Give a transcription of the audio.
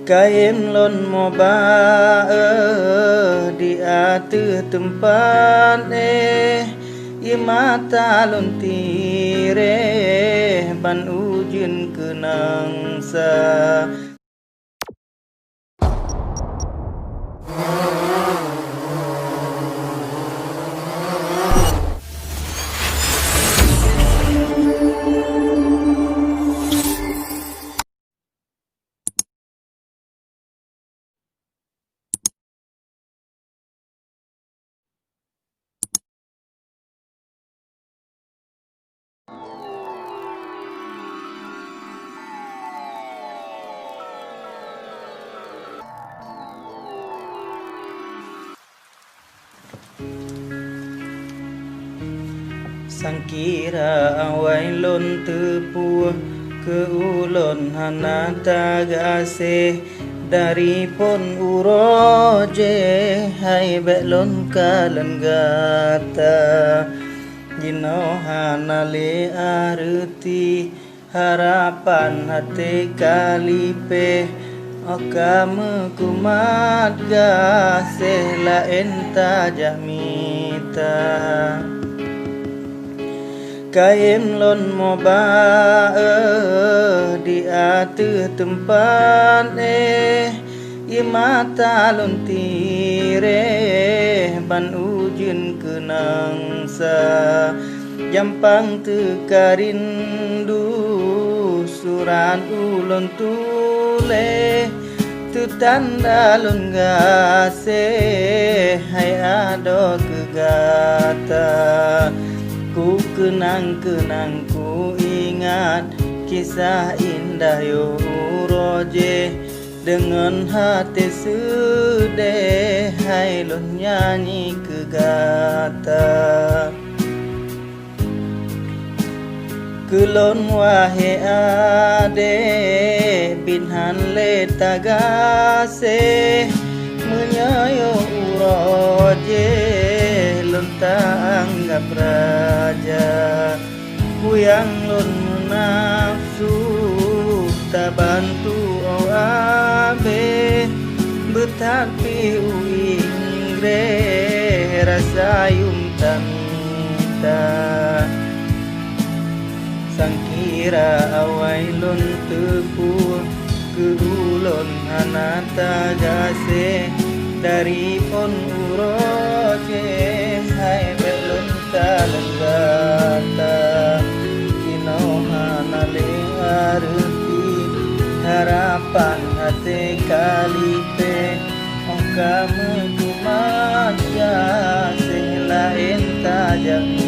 Kain lon moba di atu tempat mata lon tire ban ujin kenang sa. Sangkira awai lon tepua ke ulon hanata gase dari pon uroje hai belon kalan gata jino hanale arti harapan hati kalipe okam kumat gase la enta jamita. Kain lon moba di atu tempat mata lon tire ban ujin kenang sa. Jampang tekarindu suran ulon tule tu tanda lon gase hai ado kegata. Ku kenang-kenang ku ingat kisah indah yo roje dengan hati sedih hai lon nyanyi kegata. Kulon wahe ade binhan le tagase menyayo uroje lon tanggap raja kuyang lon nafsu tak bantu abe betapi uingre rasa yum tamita. Sangkira awai lon tepur ke ulon hanata gase dari pon uroje hai belon kalan gata kino hanale arti harapan hati kalipe okam kumat ya selain tajam